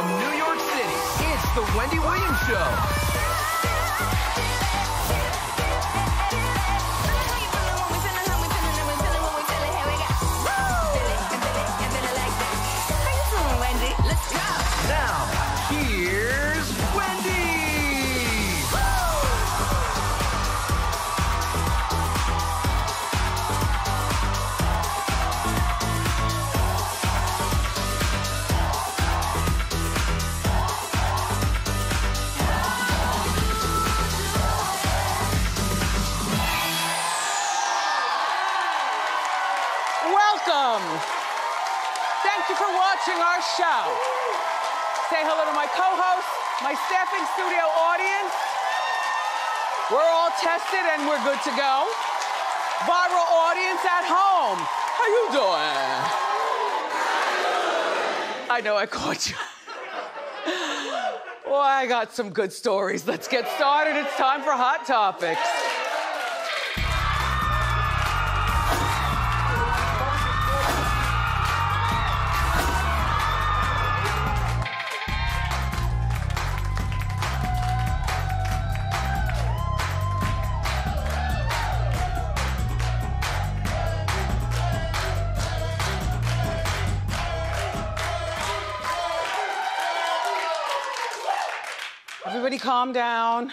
from New York City, it's the Wendy Williams Show. Now, here's Wendy! Welcome! Thank you for watching our show. Say hello to my co-host, my staffing studio audience. We're all tested and we're good to go. Viral audience at home. How you doing? I know I caught you. Well, I got some good stories. Let's get started. It's time for Hot Topics. Everybody calm down.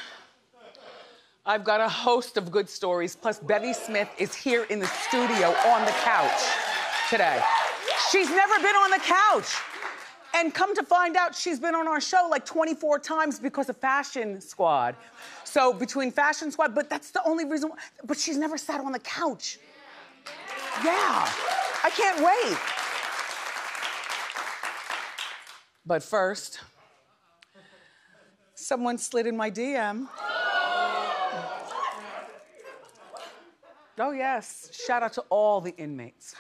I've got a host of good stories, plus Bevy Smith is here in the studio on the couch today. She's never been on the couch. And come to find out, she's been on our show like 24 times because of Fashion Squad. So between Fashion Squad, but that's the only reason, but she's never sat on the couch. Yeah, I can't wait. But first, someone slid in my DM. Oh yes, shout out to all the inmates.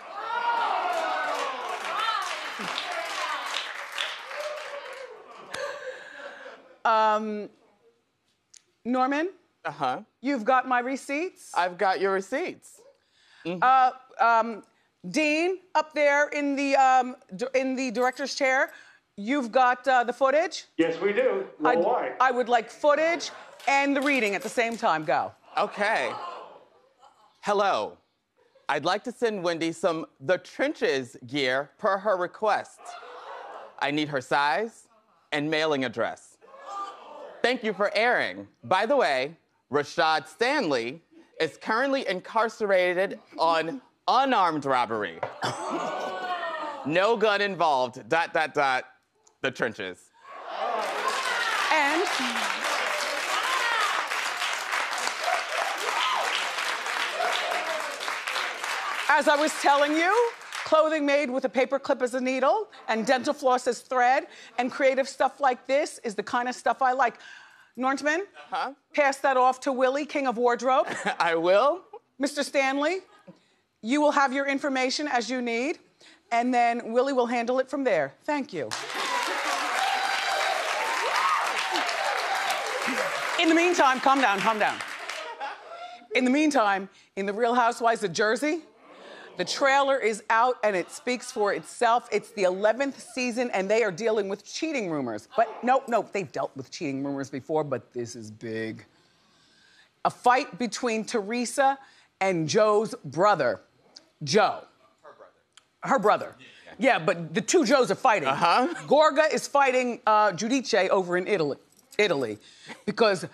Norman? Uh-huh. You've got my receipts? I've got your receipts. Dean, up there in the director's chair, you've got the footage? Yes, we do. Why? I would like footage and the reading at the same time. Go. Okay. Hello. I'd like to send Wendy some The Trenches gear per her request. I need her size and mailing address. Thank you for airing. By the way, Rashad Stanley is currently incarcerated on unarmed robbery. No gun involved, ... The Trenches. And as I was telling you, clothing made with a paper clip as a needle and dental floss as thread and creative stuff like this is the kind of stuff I like. Nortman, pass that off to Willie, King of Wardrobe. I will. Mr. Stanley, you will have your information as you need, and then Willie will handle it from there. Thank you. In the meantime, calm down, calm down. In the meantime, in The Real Housewives of Jersey, the trailer is out and it speaks for itself. It's the 11th season and they are dealing with cheating rumors. But no, they've dealt with cheating rumors before, but this is big. A fight between Teresa and Joe's brother. Joe. Her brother. Yeah, but the two Joes are fighting. Gorga is fighting Giudice over in Italy. Because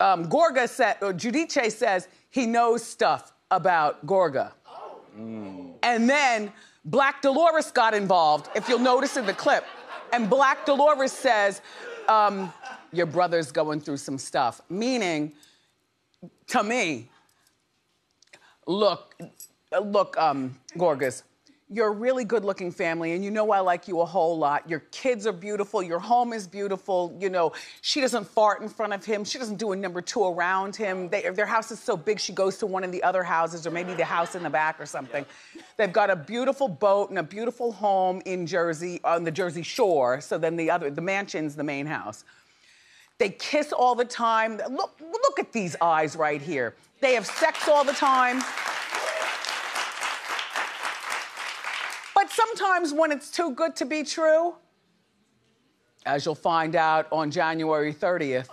Giudice says he knows stuff about Gorga. And then Black Dolores got involved, if you'll notice in the clip. And Black Dolores says, your brother's going through some stuff. Meaning, to me, look, Gorgas, you're a really good-looking family, and you know I like you a whole lot. Your kids are beautiful, your home is beautiful, you know, she doesn't fart in front of him, she doesn't do a number two around him. Their house is so big, she goes to one of the other houses, or maybe the house in the back or something. They've got a beautiful boat and a beautiful home in Jersey, on the Jersey Shore, so then the mansion's the main house. They kiss all the time. Look at these eyes right here. They have sex all the time. But sometimes when it's too good to be true, as you'll find out on January 30th.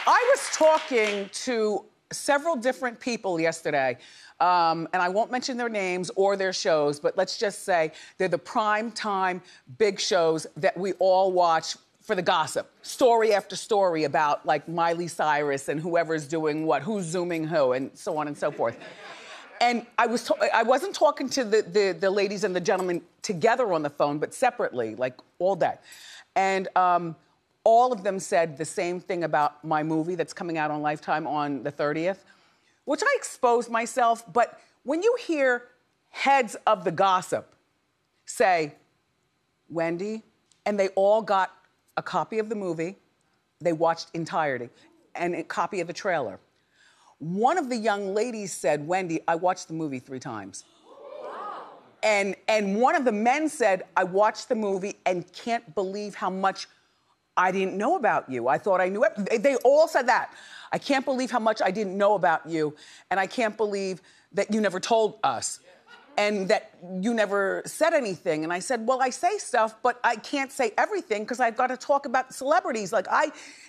I was talking to several different people yesterday, and I won't mention their names or their shows, but let's just say they're the prime time big shows that we all watch for the gossip. Story after story about like Miley Cyrus and whoever's doing what, who's zooming who, and so on and so forth. And I wasn't talking to the ladies and the gentlemen together on the phone, but separately, like all day. And all of them said the same thing about my movie that's coming out on Lifetime on the 30th, which I exposed myself. But when you hear heads of the gossip say, Wendy, and they all got a copy of the movie, they watched entirety, and a copy of the trailer. One of the young ladies said, Wendy, I watched the movie 3 times. Wow. And one of the men said, I watched the movie and can't believe how much I didn't know about you. I thought I knew it. They all said that. I can't believe how much I didn't know about you, and I can't believe that you never told us, and that you never said anything. And I said, well, I say stuff, but I can't say everything because I've got to talk about celebrities. Like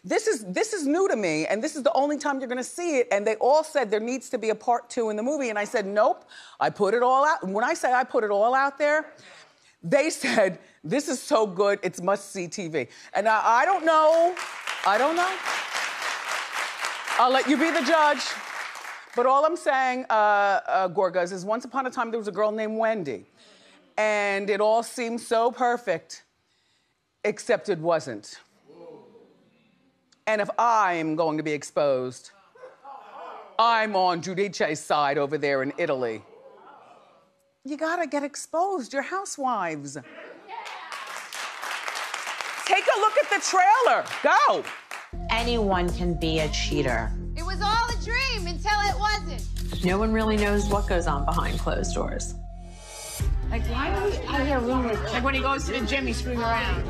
this is new to me, and this is the only time you're gonna see it. And they all said there needs to be a part 2 in the movie, and I said, nope, I put it all out. And when I say I put it all out there, they said, this is so good, it's must-see TV. And I don't know. I'll let you be the judge. But all I'm saying, Gorgas, is once upon a time there was a girl named Wendy. And it all seemed so perfect, except it wasn't. And if I'm going to be exposed, I'm on Giudice's side over there in Italy. You gotta get exposed, you're housewives. Take a look at the trailer, go. Anyone can be a cheater. It was all a dream until it wasn't. No one really knows what goes on behind closed doors. Like, why do I hear rumors? Like when he goes to the gym, he's screwing around.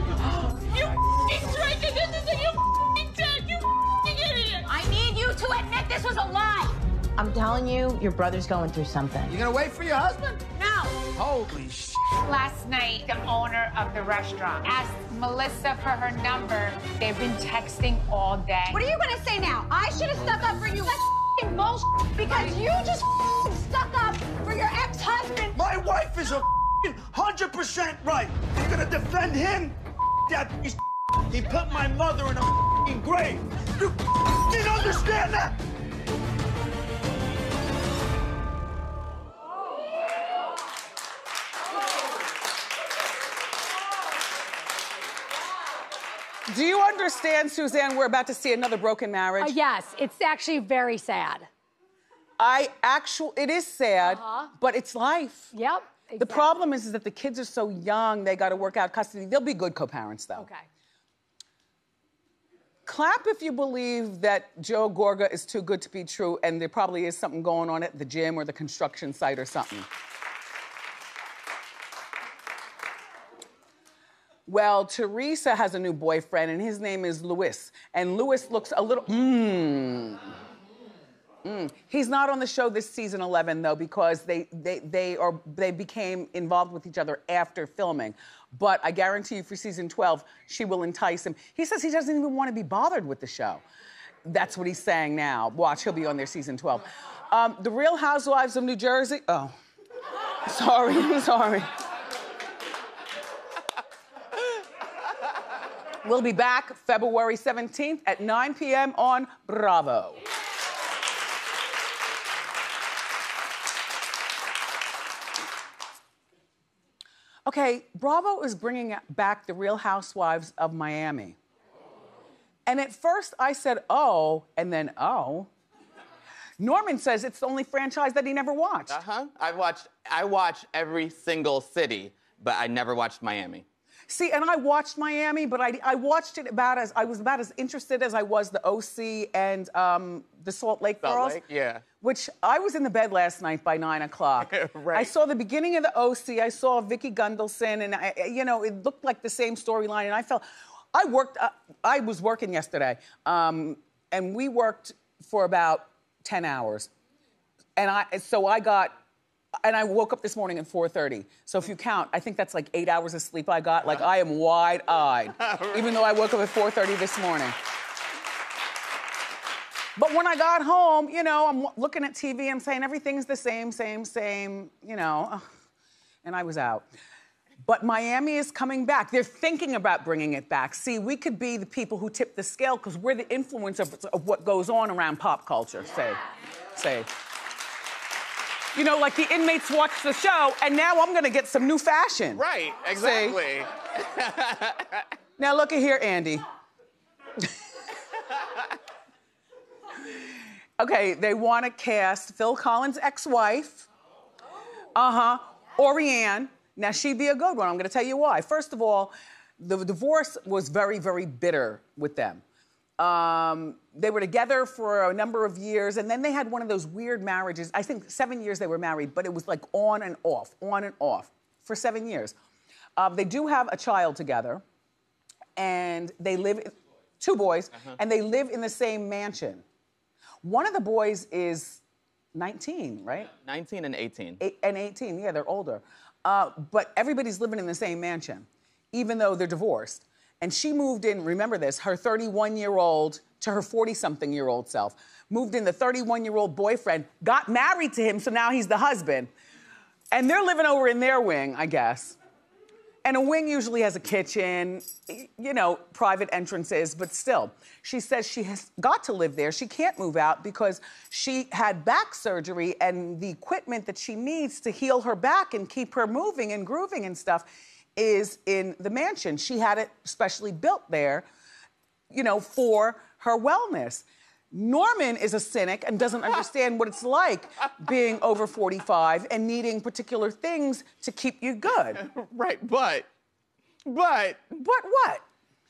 You f***ing drinking this and you f***ing dead, you f***ing idiot! I need you to admit this was a lie! I'm telling you, your brother's going through something. You gonna wait for your husband? No! Holy shit. Last night, the owner of the restaurant asked Melissa for her number. They've been texting all day. What are you gonna say now? I should have stuck up for you. That's f***ing bullshit because you just f***ing stuck up for your ex-husband. My wife is a f***ing 100% right. You're gonna defend him? That piece of f***. He put my mother in a f***ing grave. You f***ing understand that? Do you understand, Suzanne, we're about to see another broken marriage? Yes, it's actually very sad. It is sad, but it's life. Yep. Exactly. The problem is that the kids are so young, they gotta work out custody. They'll be good co-parents, though. Okay. Clap if you believe that Joe Gorga is too good to be true, and there probably is something going on at the gym or the construction site or something. Well, Teresa has a new boyfriend, and his name is Louis. And Louis looks a little, He's not on the show this season 11, though, because they became involved with each other after filming. But I guarantee you for season 12, she will entice him. He says he doesn't even want to be bothered with the show. That's what he's saying now. Watch, he'll be on there season 12. The Real Housewives of New Jersey, sorry, I'm sorry. We'll be back February 17th at 9 p.m. on Bravo. Okay, Bravo is bringing back the Real Housewives of Miami. And at first I said, oh, and then oh. Norman says it's the only franchise that he never watched. I watched every single city, but I never watched Miami. See, and I watched Miami, but I watched it I was about as interested as I was the OC and the Salt Lake Girls. Lake, yeah. Which I was in the bed last night by 9 o'clock. Right. I saw the beginning of the OC. I saw Vicky Gundelson, and it looked like the same storyline, and I felt, I was working yesterday, and we worked for about 10 hours. And I woke up this morning at 4:30. So if you count, I think that's like 8 hours of sleep I got. Like, I am wide-eyed, even though I woke up at 4:30 this morning. But when I got home, you know, I'm looking at TV, I'm saying everything's the same, you know, and I was out. But Miami is coming back. They're thinking about bringing it back. See, we could be the people who tip the scale because we're the influence of what goes on around pop culture, say. You know, like the inmates watch the show, and now I'm gonna get some new fashion. Right, exactly. Now look at here, Andy. Okay, they want to cast Phil Collins' ex-wife, Orianne. Now, she'd be a good one. I'm going to tell you why. First of all, the divorce was very, very bitter with them. They were together for a number of years, and then they had one of those weird marriages. I think 7 years they were married, but it was like on and off for 7 years. They do have a child together, and they live, 2 boys, and they live in the same mansion. One of the boys is 19, right? 19 and 18. 18, yeah, they're older. But everybody's living in the same mansion, even though they're divorced. And she moved in, remember this, her 31-year-old to her 40-something-year-old self. Moved in the 31-year-old boyfriend, got married to him, so now he's the husband. And they're living over in their wing, I guess. And a wing usually has a kitchen, you know, private entrances, but still. She says she has got to live there. She can't move out because she had back surgery and the equipment that she needs to heal her back and keep her moving and grooving and stuff is in the mansion. She had it specially built there, you know, for her wellness. Norman is a cynic and doesn't understand what it's like being over 45 and needing particular things to keep you good. Right, but what?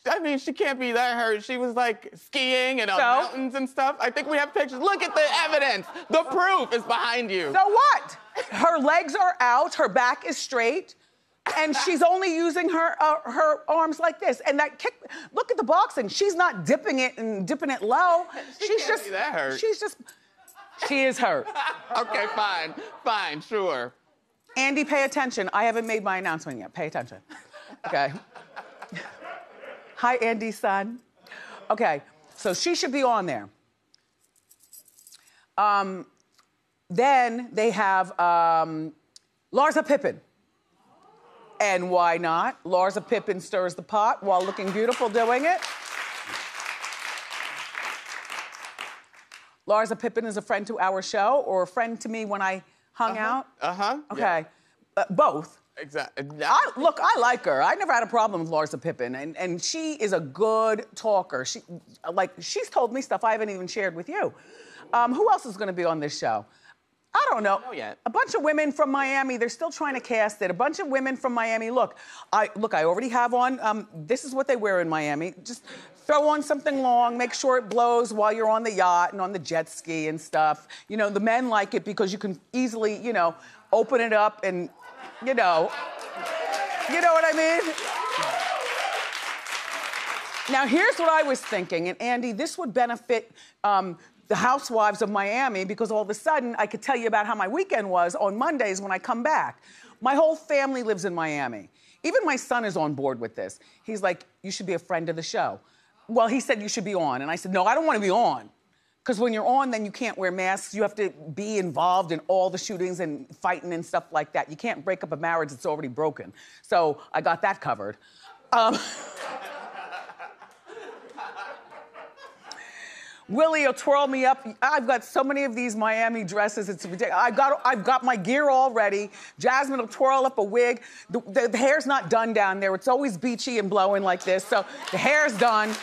I mean, she can't be that hurt. She was like skiing and on mountains and stuff. I think we have pictures. Look at the evidence. The proof is behind you. So what? Her legs are out, her back is straight, and she's only using her arms like this. And that kick, look at the boxing. She's not dipping it and dipping it low. She's just that hurt. She is hurt. Okay, fine, sure. Andy, pay attention. I haven't made my announcement yet. Pay attention. Okay. Hi, Andy's son. Okay, so she should be on there. Then they have Larsa Pippen. And why not? Larsa Pippen stirs the pot while looking beautiful doing it. Larsa Pippen is a friend to our show or a friend to me when I hung out? Okay, yeah. Both. Exactly. Look, I like her. I never had a problem with Larsa Pippen, and she is a good talker. She's told me stuff I haven't even shared with you. Who else is gonna be on this show? I don't know. Not yet. A bunch of women from Miami, they're still trying to cast it. A bunch of women from Miami. Look, I already have on, this is what they wear in Miami. Just throw on something long, make sure it blows while you're on the yacht and on the jet ski and stuff. You know, the men like it because you can easily, you know, open it up and, you know what I mean? Now, here's what I was thinking, and Andy, this would benefit the Housewives of Miami because all of a sudden I could tell you about how my weekend was on Mondays when I come back. My whole family lives in Miami. Even my son is on board with this. He's like, you should be a friend of the show. Well, he said you should be on, and I said, no, I don't want to be on. Because when you're on, then you can't wear masks. You have to be involved in all the shootings and fighting and stuff like that. You can't break up a marriage that's already broken. So I got that covered. Willie will twirl me up. I've got so many of these Miami dresses, it's ridiculous. I've got my gear all ready. Jasmine will twirl up a wig. The hair's not done down there. It's always beachy and blowing like this, so the hair's done.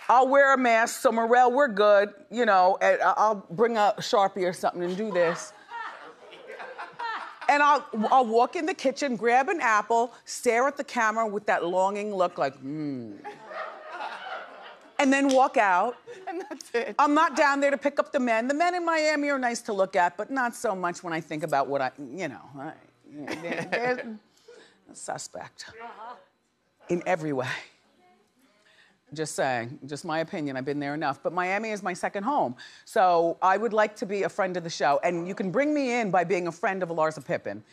I'll wear a mask, so Morel, we're good. You know, and I'll bring a Sharpie or something and do this. And I'll walk in the kitchen, grab an apple, stare at the camera with that longing look like, and then walk out. And that's it. I'm not down there to pick up the men. The men in Miami are nice to look at, but not so much when I think about what suspect. In every way. Just saying, just my opinion, I've been there enough. But Miami is my second home. So I would like to be a friend of the show. And you can bring me in by being a friend of Larsa Pippen.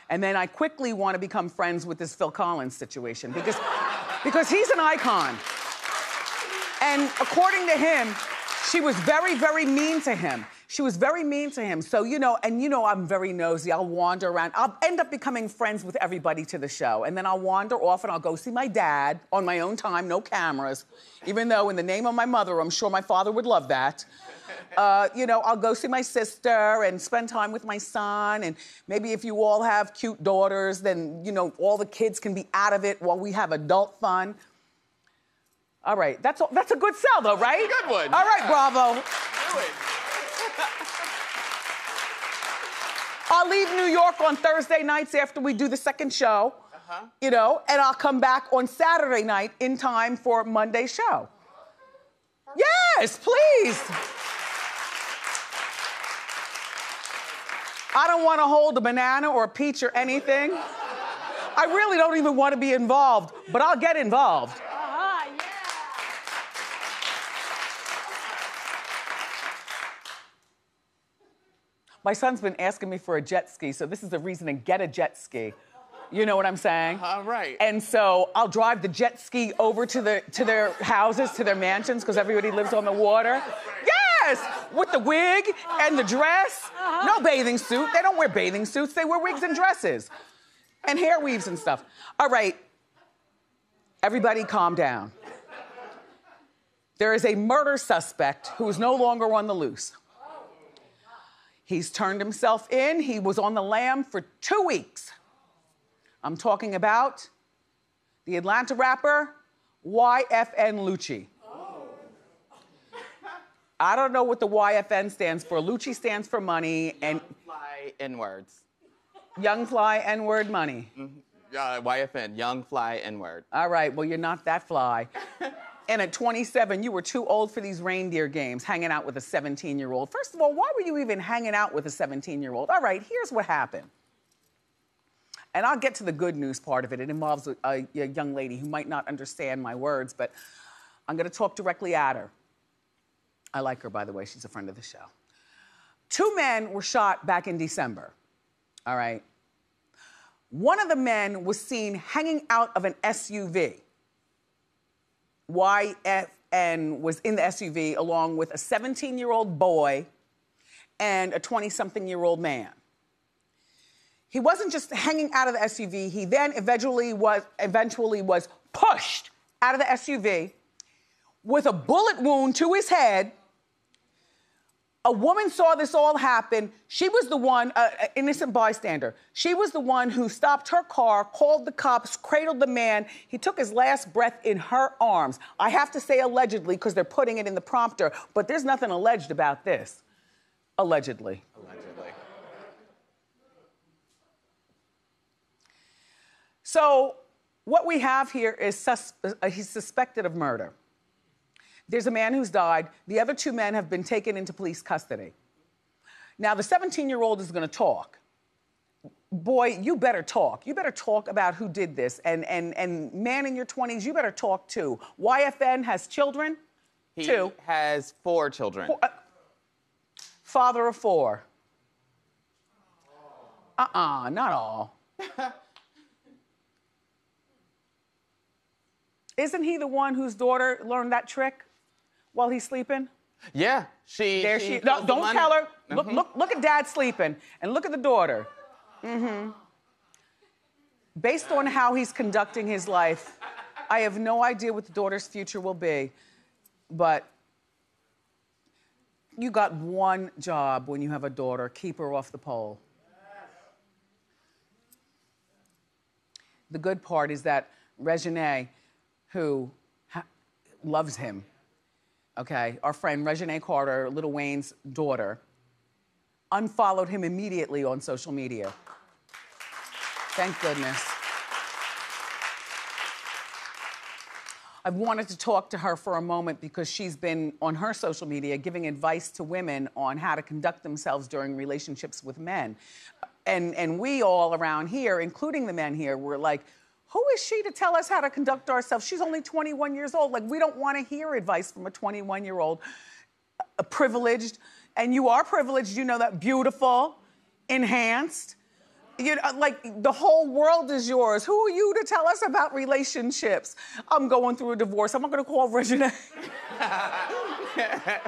And then I quickly want to become friends with this Phil Collins situation because he's an icon. And according to him, she was very, very mean to him. She was very mean to him. So, I'm very nosy. I'll wander around. I'll end up becoming friends with everybody to the show. And then I'll wander off and I'll go see my dad on my own time, no cameras. Even though in the name of my mother, I'm sure my father would love that. I'll go see my sister and spend time with my son. And maybe if you all have cute daughters, then, all the kids can be out of it while we have adult fun. All right, that's a good sell though, right? Good one. All right, Bravo. Do it. I'll leave New York on Thursday nights after we do the second show, and I'll come back on Saturday night in time for Monday's show. Yes, please. I don't want to hold a banana or a peach or anything. I really don't even want to be involved, but I'll get involved. My son's been asking me for a jet ski, so this is the reason to get a jet ski. You know what I'm saying? Right. And so I'll drive the jet ski over to their houses, to their mansions, because everybody lives on the water. Yes! With the wig and the dress. No bathing suit. They don't wear bathing suits. They wear wigs and dresses. And hair weaves and stuff. All right. Everybody calm down. There is a murder suspect who is no longer on the loose. He's turned himself in. He was on the lam for 2 weeks. I'm talking about the Atlanta rapper, YFN Lucci. I don't know what the YFN stands for. Lucci stands for money and... Young Fly N-words. Young Fly N-word money. YFN, Young Fly N-word. All right, well, you're not that fly. And at 27, you were too old for these reindeer games, hanging out with a 17-year-old. First of all, why were you even hanging out with a 17-year-old? All right, here's what happened. And I'll get to the good news part of it. It involves a young lady who might not understand my words, but I'm gonna talk directly at her. I like her, by the way. She's a friend of the show. 2 men were shot back in December, all right? One of the men was seen hanging out of an SUV. YFN was in the SUV along with a 17-year-old boy and a 20-something-year-old man. He wasn't just hanging out of the SUV, he then eventually was pushed out of the SUV with a bullet wound to his head. A woman saw this all happen. She was the one, innocent bystander. She was the one who stopped her car, called the cops, cradled the man. He took his last breath in her arms. I have to say allegedly because they're putting it in the prompter, but there's nothing alleged about this. Allegedly. Allegedly. So what we have here is he's suspected of murder. There's a man who's died. The other 2 men have been taken into police custody. Now, the 17-year-old is gonna talk. Boy, you better talk. You better talk about who did this. And man in your 20s, you better talk too. YFN has children? He 2. has 4 children. Father of 4. Not all. Isn't he the one whose daughter learned that trick while he's sleeping? Yeah, There she. No, don't tell her. Look at Dad sleeping, and look at the daughter. Based on how he's conducting his life, I have no idea what the daughter's future will be, but you got one job when you have a daughter: keep her off the pole. The good part is that Reginae, who loves him, okay, our friend Reginae Carter, Lil Wayne's daughter, unfollowed him immediately on social media. Thank goodness. I've wanted to talk to her for a moment because she's been on her social media giving advice to women on how to conduct themselves during relationships with men. And we all around here, including the men here, were like, who is she to tell us how to conduct ourselves? She's only 21 years old. Like, we don't want to hear advice from a 21-year-old, privileged. And you are privileged, you know that, beautiful, enhanced. You know, like, the whole world is yours. Who are you to tell us about relationships? I'm going through a divorce. I'm not gonna call Regina.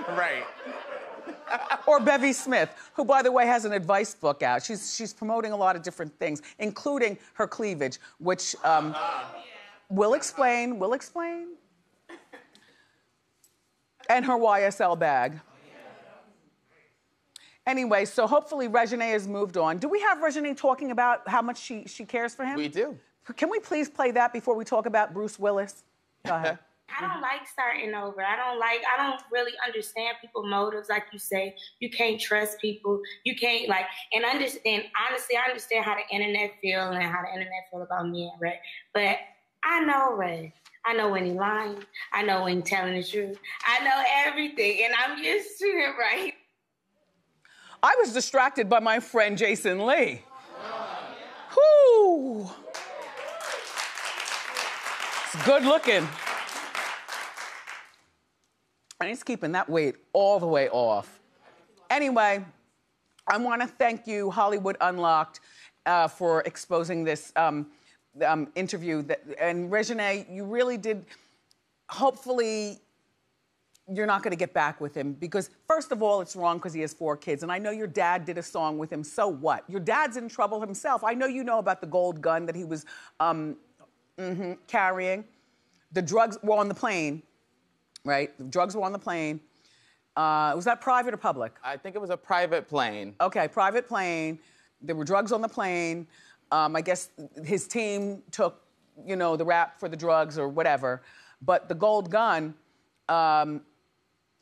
Right. Or Bevy Smith, who, by the way, has an advice book out. She's promoting a lot of different things, including her cleavage, which we'll explain. And her YSL bag. Anyway, so hopefully Regina has moved on. Do we have Regina talking about how much she cares for him? We do. Can we please play that before we talk about Bruce Willis? Go ahead. I don't like starting over. I don't really understand people's motives. Like you say, you can't trust people. You can't and understand, honestly, I understand how the internet feel and how the internet feel about me and Ray. But I know Ray. I know when he's lying. I know when he's telling the truth. I know everything, and I'm used to it, right? I was distracted by my friend Jason Lee. Whoo! It's good looking. And he's keeping that weight all the way off. Anyway, I want to thank you, Hollywood Unlocked, for exposing this interview. And Regina, you really did. Hopefully, you're not going to get back with him because, first of all, it's wrong because he has 4 kids. And I know your dad did a song with him. So what? Your dad's in trouble himself. I know you know about the gold gun that he was carrying. The drugs were on the plane. Right? The drugs were on the plane. Was that private or public? I think it was a private plane. Okay, private plane. There were drugs on the plane. I guess his team took, the rap for the drugs or whatever. But the gold gun,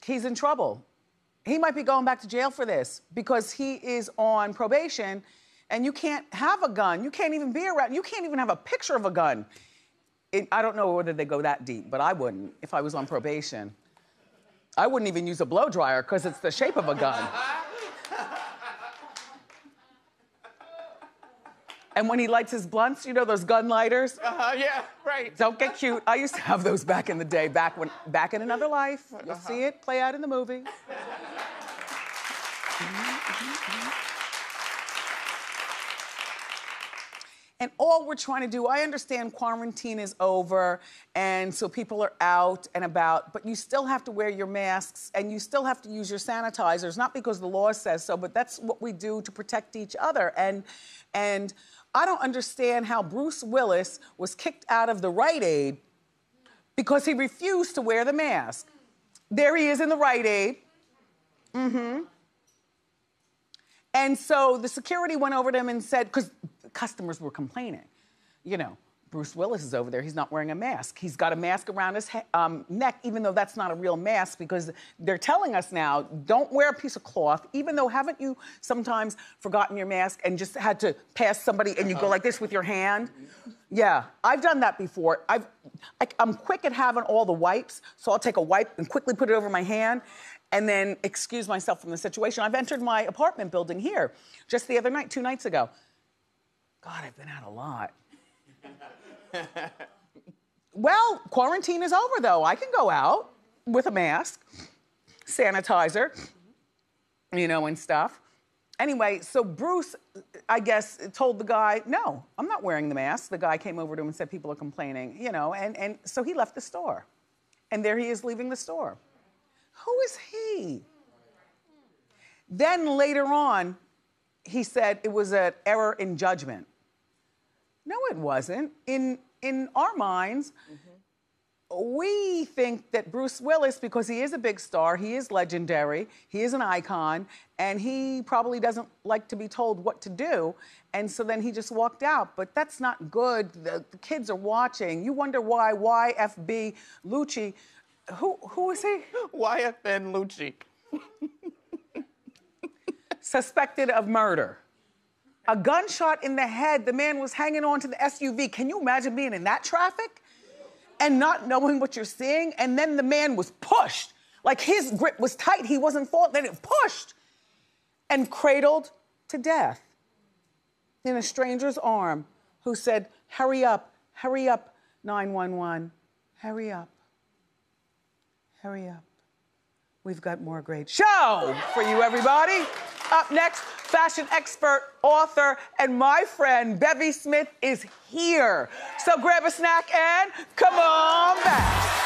he's in trouble. He might be going back to jail for this because he is on probation and you can't have a gun. You can't even be around. You can't even have a picture of a gun. I don't know whether they go that deep, but I wouldn't if I was on probation. I wouldn't even use a blow dryer because it's the shape of a gun. And when he lights his blunts, those gun lighters? Yeah, right. Don't get cute. I used to have those back in the day, back in another life. You'll see it play out in the movie. And all we're trying to do, I understand quarantine is over, and so people are out and about, but you still have to wear your masks, and you still have to use your sanitizers, not because the law says so, but that's what we do to protect each other. And I don't understand how Bruce Willis was kicked out of the Rite Aid because he refused to wear the mask. There he is in the Rite Aid. And so the security went over to him and said, because customers were complaining, Bruce Willis is over there, he's not wearing a mask. He's got a mask around his neck, even though that's not a real mask, because they're telling us now, don't wear a piece of cloth, even though haven't you sometimes forgotten your mask and just had to pass somebody and you go like this with your hand? Yeah, I've done that before. I'm quick at having all the wipes, so I'll take a wipe and quickly put it over my hand and then excuse myself from the situation. I've entered my apartment building here just the other night, 2 nights ago. God, I've been out a lot. Well, quarantine is over, though. I can go out with a mask, sanitizer, and stuff. Anyway, so Bruce, I guess, told the guy, no, I'm not wearing the mask. The guy came over to him and said people are complaining, and so he left the store. And there he is leaving the store. Who is he? Then later on, he said it was an error in judgment. No, it wasn't. In our minds, we think that Bruce Willis, because he is a big star, he is legendary, he is an icon, and he probably doesn't like to be told what to do, and so then he just walked out. But that's not good. The kids are watching. You wonder why YFB Lucci, who is he? YFN Lucci. Suspected of murder. A gunshot in the head. The man was hanging on to the SUV. Can you imagine being in that traffic and not knowing what you're seeing? And then the man was pushed. Like his grip was tight. He wasn't falling. Then it pushed and cradled to death. in a stranger's arm who said, hurry up, 911, hurry up, hurry up. We've got more great show for you, everybody. Up next, fashion expert, author, and my friend Bevy Smith is here. So grab a snack and come on back.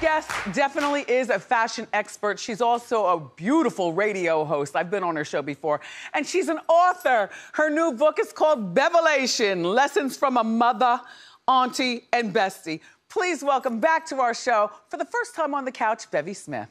Guest definitely is a fashion expert. She's also a beautiful radio host. I've been on her show before. And she's an author. Her new book is called Bevelations, Lessons from a Mother, Auntie, and Bestie. Please welcome back to our show, for the first time on the couch, Bevy Smith.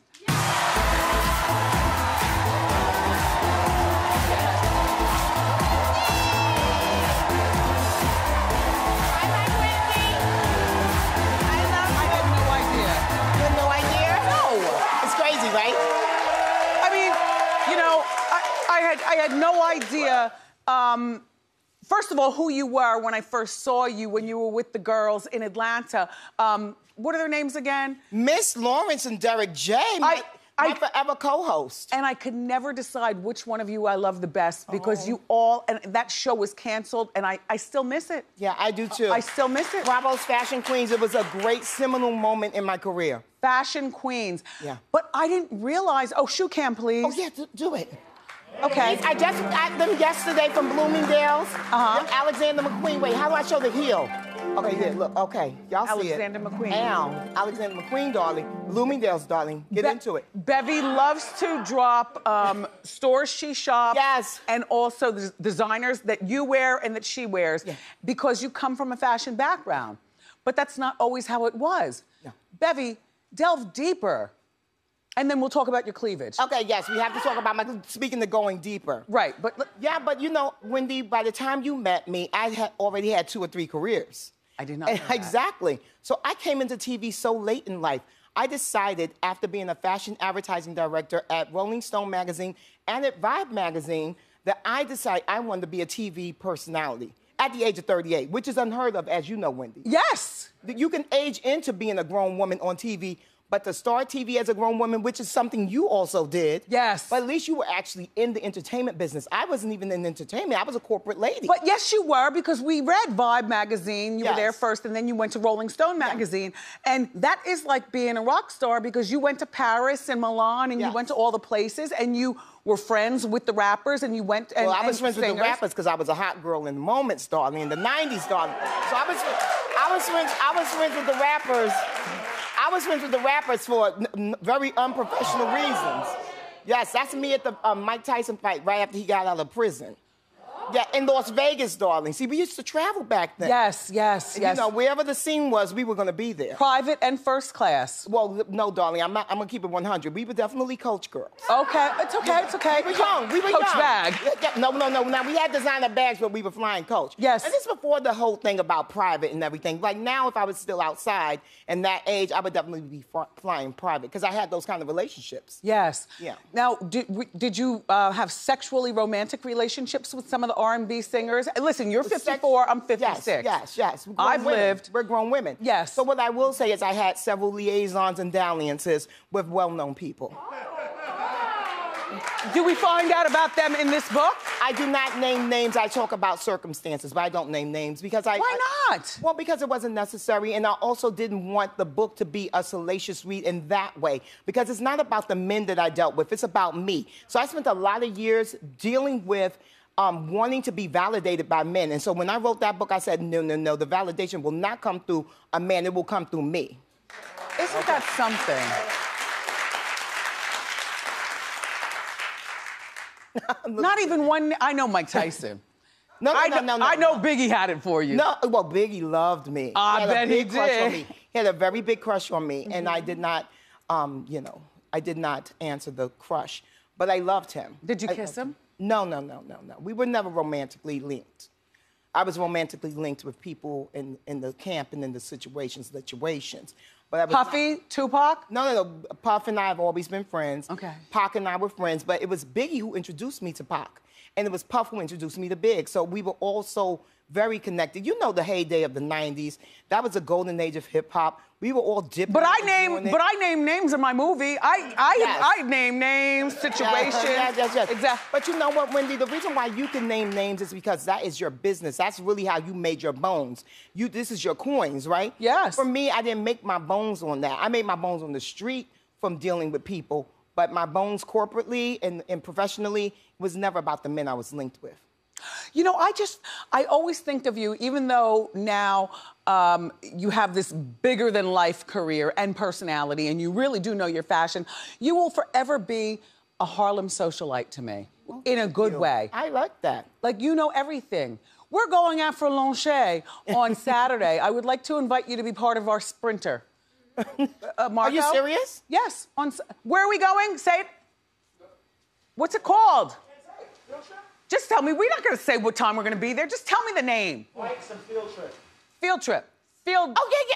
Right? I mean, you know, I had no idea, first of all, who you were when I first saw you when you were with the girls in Atlanta. What are their names again? Miss Lawrence and Derek J, my forever co-host. And I could never decide which one of you I love the best because you all, and that show was canceled, and I still miss it. Yeah, I do too. I still miss it. Bravo's Fashion Queens, it was a great seminal moment in my career. Fashion Queens. Yeah. But I didn't realize, shoe cam, please. Oh, yeah, do it. Okay. I just got them yesterday from Bloomingdale's. Alexander McQueen. Wait, how do I show the heel? Okay, yeah, look, okay. Y'all see it. Alexander McQueen. Alexander McQueen, darling. Bloomingdale's, darling. Get into it. Bevy loves to drop stores she shops. Yes. And also the designers that you wear and that she wears. Yeah. Because you come from a fashion background. But that's not always how it was. No. Bevy, delve deeper. And then we'll talk about your cleavage. Okay, yes, we have to talk about speaking of going deeper. Right, but... Yeah, but you know, Wendy, by the time you met me, I had already had 2 or 3 careers. I did not know that. Exactly. So I came into TV so late in life. I decided, after being a fashion advertising director at Rolling Stone magazine and at Vibe magazine, that I decided I wanted to be a TV personality at the age of 38, which is unheard of, as you know, Wendy. Yes! You can age into being a grown woman on TV, but to start TV as a grown woman, which is something you also did. Yes. But at least you were actually in the entertainment business. I wasn't even in entertainment. I was a corporate lady. But yes, you were, because we read Vibe magazine. You were Yes. there first, and then you went to Rolling Stone magazine. And that is like being a rock star, because you went to Paris and Milan, and you went to all the places, and you were friends with the rappers, and you went and Well, I was friends with the singers. rappers because I was a hot girl in the moment, darling, in the 90s, darling. So I was friends with the rappers. I was friends with the rappers for very unprofessional reasons. Yes, that's me at the Mike Tyson fight right after he got out of prison. Yeah, in Las Vegas, darling. See, we used to travel back then. Yes, yes, And, yes. You know, wherever the scene was, we were going to be there. Private and first class. Well, no, darling, I'm going to keep it 100. We were definitely coach girls. Okay, it's okay, it's okay. We were young. We were Coach young. bag. Yeah, no. Now, we had designer bags, but we were flying coach. Yes. And this is before the whole thing about private and everything. Like now, if I was still outside and that age, I would definitely be flying private because I had those kind of relationships. Yes. Yeah. Now, did you have sexually romantic relationships with some of the R&B singers? Listen, you're 54, I'm 56. Yes. We're grown women. Yes. So what I will say is I had several liaisons and dalliances with well-known people. Do we find out about them in this book? I do not name names. I talk about circumstances, but I don't name names because Why not? Well, because it wasn't necessary, and I also didn't want the book to be a salacious read in that way because it's not about the men that I dealt with. It's about me. So I spent a lot of years dealing with wanting to be validated by men. And so when I wrote that book, I said, no, the validation will not come through a man. It will come through me. Isn't that something? Not even one. I know Mike Tyson. No. I know Biggie had it for you. No, well, Biggie loved me. I bet he did. He had a very big crush on me, and I did not, I did not answer the crush, but I loved him. Did you kiss him? No. We were never romantically linked. I was romantically linked with people in the camp and in the situations. But I was Puffy, Tupac? No. Puff and I have always been friends. Okay. Pac and I were friends, but it was Biggie who introduced me to Pac. And it was Puff who introduced me to Big. So we were also very connected. You know the heyday of the 90s. That was a golden age of hip hop. We were all dipping. But I name names in my movie. I name names, situations. Yes. Exactly. But you know what, Wendy? The reason why you can name names is because that is your business. That's really how you made your bones. This is your coins, right? Yes. For me, I didn't make my bones on that. I made my bones on the street from dealing with people. But my bones corporately and professionally was never about the men I was linked with. You know, I always think of you, even though now you have this bigger than life career and personality, and you really do know your fashion, you will forever be a Harlem socialite to me, in a good way. I like that. Like, you know everything. We're going out for Lonche on Saturday. I would like to invite you to be part of our sprinter. Marco? Are you serious? Yes. Where are we going? Say it. What's it called? Just tell me. We're not going to say what time we're going to be there. Just tell me the name. Bikes and field trip. Field trip. Oh, yeah.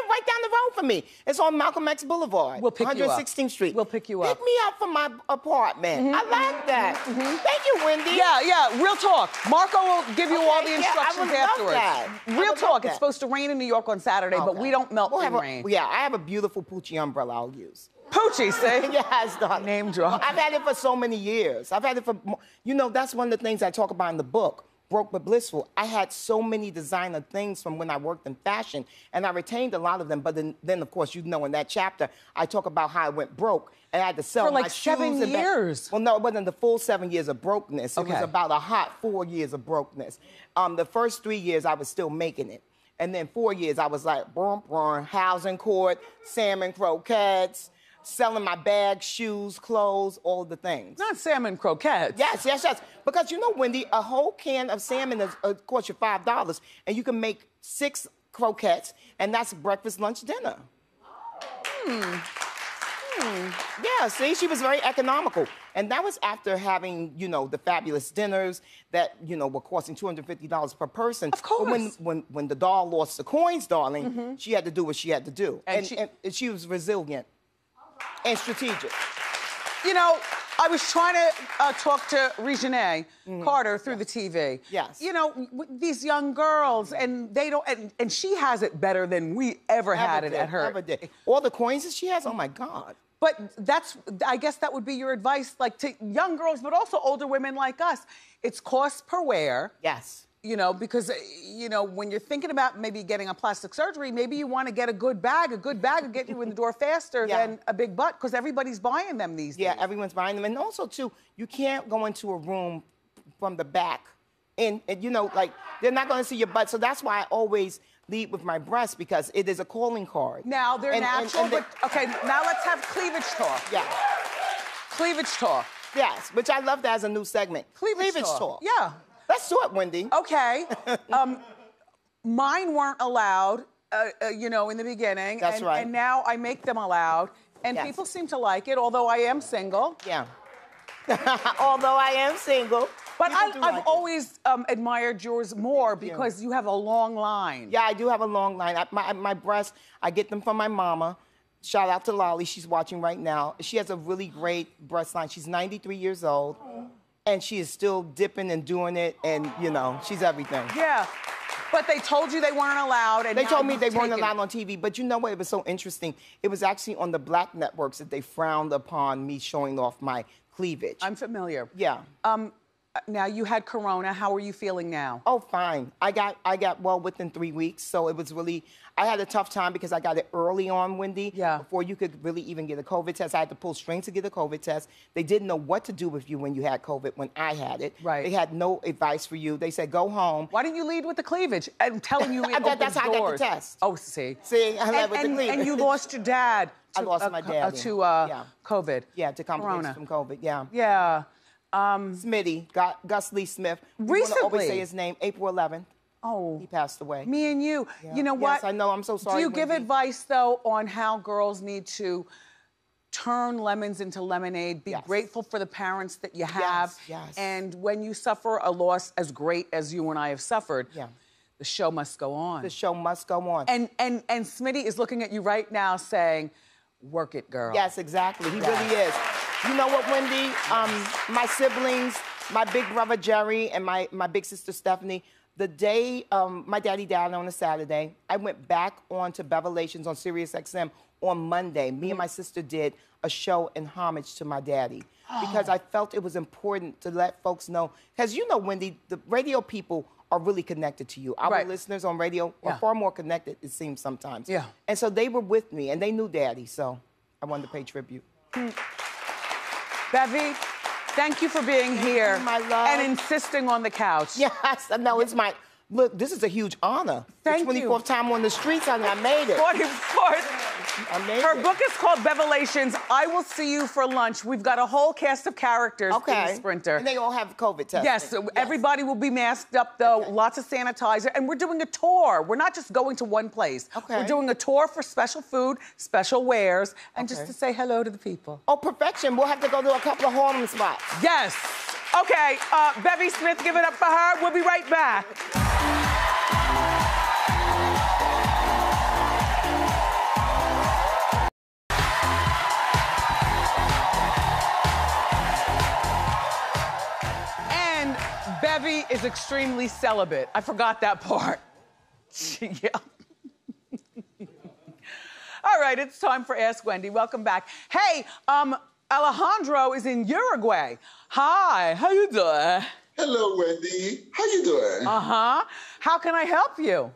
Right down the road from me. It's on Malcolm X Boulevard. We'll pick you up. 116th Street. We'll pick you up. Pick me up from my apartment. I like that. Thank you, Wendy. Yeah. Real talk. Marco will give you all the instructions I would afterwards. Love that. Real talk. It's supposed to rain in New York on Saturday, but we don't melt in rain. Yeah, I have a beautiful Poochie umbrella I'll use. Poochie, say? Yes, darling. Name drop. I've had it for so many years. I've had it for, you know, that's one of the things I talk about in the book, Broke But Blissful. I had so many designer things from when I worked in fashion, and I retained a lot of them. But then of course, you know, in that chapter, I talk about how I went broke, and I had to sell for like my shoes 7 years. Well, no, it wasn't the full 7 years of brokenness. It was about a hot 4 years of brokenness. The first 3 years, I was still making it. And then 4 years, I was like, housing court, salmon croquettes, selling my bags, shoes, clothes, all the things. Not salmon croquettes. Yes. Because you know, Wendy, a whole can of salmon costs you $5, and you can make 6 croquettes, and that's breakfast, lunch, dinner. Yeah, see, she was very economical. And that was after having, you know, the fabulous dinners that, you know, were costing $250 per person. Of course. But when the doll lost the coins, darling, she had to do what she had to do. And she was resilient and strategic. You know, I was trying to talk to Regine Carter through the TV. Yes. You know, these young girls, and they don't, and she has it better than we ever had it at her. Ever did. All the coins that she has, oh my God. But I guess that would be your advice, like to young girls, but also older women like us. It's cost per wear. Yes. You know, because, you know, when you're thinking about maybe getting a plastic surgery, maybe you want to get a good bag. A good bag will get you in the door faster than a big butt, because everybody's buying them these days. Yeah, everyone's buying them. And also, too, you can't go into a room from the back. And you know, like, they're not going to see your butt. So that's why I always lead with my breasts, because it is a calling card. Now, they're natural, but, okay, now let's have cleavage talk. Yeah. Cleavage talk. Yes, which I love that as a new segment. Cleavage talk. Yeah. Let's do it, Wendy. Okay. Mine weren't allowed, you know, in the beginning. That's right. And now I make them allowed. And people seem to like it, although I am single. Yeah. Although I am single. But I've always admired yours more because you have a long line. Yeah, I do have a long line. My breasts, I get them from my mama. Shout out to Lolly, she's watching right now. She has a really great breast line. She's 93 years old. And she is still dipping and doing it, and, you know, she's everything. Yeah. But they told you they weren't allowed, and they told me they weren't allowed on TV. But you know what? It was so interesting. It was actually on the black networks that they frowned upon me showing off my cleavage. I'm familiar. Yeah. Now, you had corona. How are you feeling now? Oh, fine. I got well within 3 weeks, so it was really, I had a tough time because I got it early on, Wendy. Yeah. Before you could really even get a COVID test. I had to pull strings to get a COVID test. They didn't know what to do with you when you had COVID when I had it. Right. They had no advice for you. They said, go home. Why didn't you lead with the cleavage? I'm telling you, it That's how I got the test. Oh, see. See, I led with the cleavage. And you lost your dad. I lost my dad. To COVID. Yeah, to complications from COVID, yeah. Yeah. Smitty, Gus Lee Smith. Recently. I always say his name, April 11th. Oh. He passed away. Me and you. Yeah. You know what? Yes, I know. I'm so sorry, Do you Wendy. give advice, though, on how girls need to turn lemons into lemonade, be grateful for the parents that you have, yes. and when you suffer a loss as great as you and I have suffered, the show must go on. The show must go on. And Smitty is looking at you right now saying, work it, girl. Yes, exactly. He really is. You know what, Wendy? My siblings, my big brother Jerry and my big sister Stephanie, the day my daddy died on a Saturday, I went back on to Bevelations on Sirius XM on Monday. Me and my sister did a show in homage to my daddy because I felt it was important to let folks know. Because you know, Wendy, the radio people are really connected to you. Our listeners on radio are far more connected, it seems sometimes. Yeah. And so they were with me, and they knew Daddy, so I wanted to pay tribute. Bevy, thank you for being here. My love. And insisting on the couch. Yes, no, it's my... Look, this is a huge honor. Thank you. 24th time on the streets, honey, I made it. 24th. Her book is called Bevelations. I Will See You for Lunch. We've got a whole cast of characters in the Sprinter. And they all have COVID testing. Yes, everybody will be masked up, though. Lots of sanitizer. And we're doing a tour. We're not just going to one place. We're doing a tour for special food, special wares, and just to say hello to the people. Oh, perfection. We'll have to go to a couple of Harlem spots. Yes. Okay, Bevy Smith, give it up for her. We'll be right back. And Bevy is extremely celibate. I forgot that part. Yeah. All right, it's time for Ask Wendy. Welcome back. Hey, Alejandro is in Uruguay. Hi, how you doing? Hello, Wendy. How you doing? Uh-huh. How can I help you?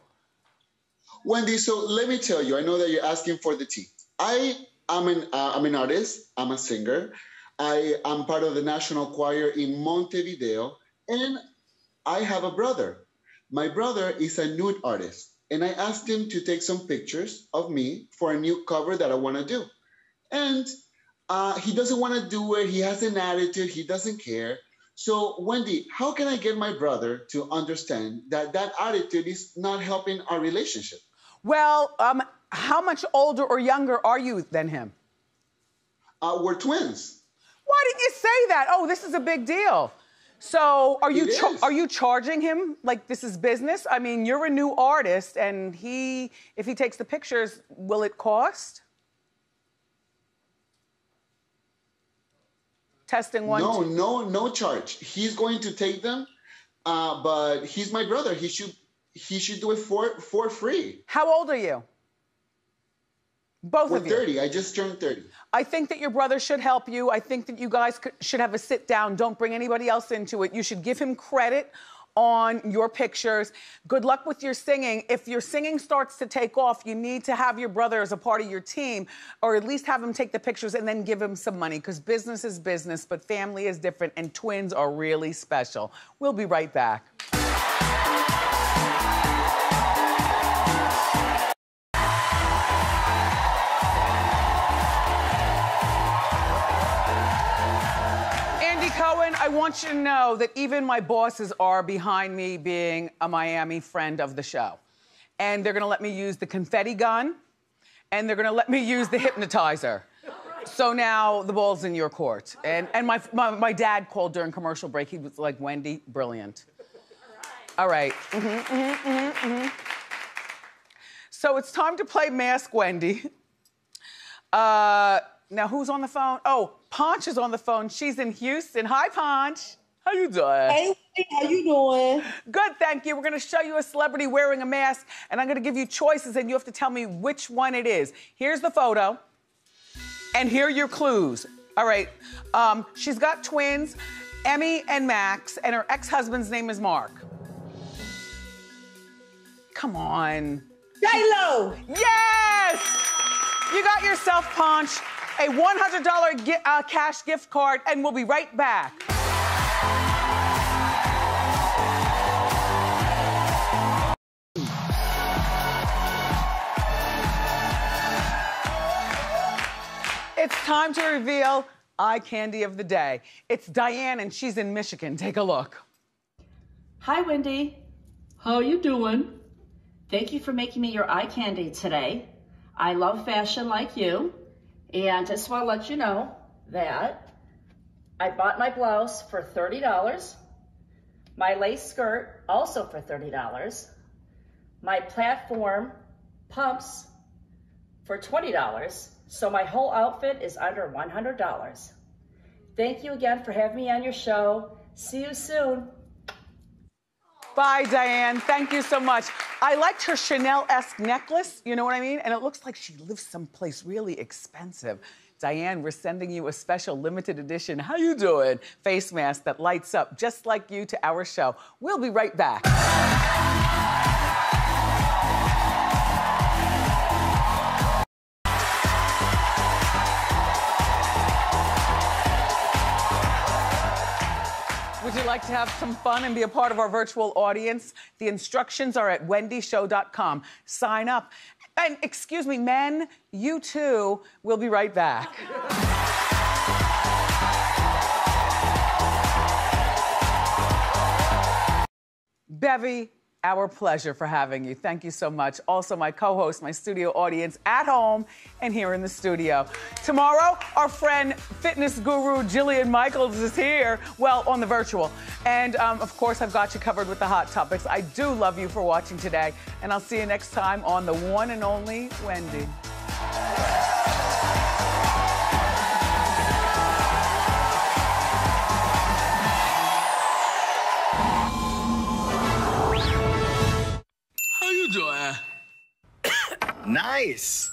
Wendy, so let me tell you, I know that you're asking for the tea. I'm an artist. I'm a singer. I am part of the National Choir in Montevideo, and I have a brother. My brother is a nude artist, and I asked him to take some pictures of me for a new cover that I want to do. And he doesn't want to do it. He has an attitude. He doesn't care. So, Wendy, how can I get my brother to understand that that attitude is not helping our relationship? Well, how much older or younger are you than him? We're twins. Why didn't you say that? Oh, this is a big deal. So, are you charging him like this is business? I mean, you're a new artist, and if he takes the pictures, will it cost? Testing one. No charge. He's going to take them, but he's my brother. He should do it for free. How old are you? Both of you. We're 30. I just turned 30. I think that your brother should help you. I think that you guys should have a sit down. Don't bring anybody else into it. You should give him credit on your pictures. Good luck with your singing. If your singing starts to take off, you need to have your brother as a part of your team, or at least have him take the pictures and then give him some money, because business is business, but family is different, and twins are really special. We'll be right back. I want you to know that even my bosses are behind me being a Miami friend of the show. And they're gonna let me use the confetti gun, and they're gonna let me use the hypnotizer. So now the ball's in your court. And my dad called during commercial break. He was like, Wendy, brilliant. All right. So it's time to play Mask Wendy. Now, who's on the phone? Oh, Ponch is on the phone. She's in Houston. Hi, Ponch. How you doing? Hey, how you doing? Good, thank you. We're going to show you a celebrity wearing a mask, and I'm going to give you choices, and you have to tell me which one it is. Here's the photo, and here are your clues. All right. She's got twins, Emmy and Max, and her ex-husband's name is Mark. Come on. J-Lo. Yes! You got yourself, Ponch, a $100 cash gift card, and we'll be right back. It's time to reveal eye candy of the day. It's Diane, and she's in Michigan. Take a look. Hi, Wendy. How you doing? Thank you for making me your eye candy today. I love fashion like you. And just want to let you know that I bought my blouse for $30, my lace skirt also for $30, my platform pumps for $20, so my whole outfit is under $100. Thank you again for having me on your show. See you soon. Bye, Diane. Thank you so much. I liked her Chanel-esque necklace, you know what I mean? And it looks like she lives someplace really expensive. Diane, we're sending you a special limited edition, how you doing, face mask that lights up just like you to our show. We'll be right back. Would you like to have some fun and be a part of our virtual audience? The instructions are at wendyshow.com. Sign up. And excuse me, men, you too. We'll be right back. Bevy, our pleasure for having you. Thank you so much. Also, my co-host, my studio audience at home and here in the studio. Tomorrow, our friend, fitness guru Jillian Michaels is here, well, on the virtual. And, of course, I've got you covered with the hot topics. I do love you for watching today, and I'll see you next time on the one and only Wendy. How you doing? Nice.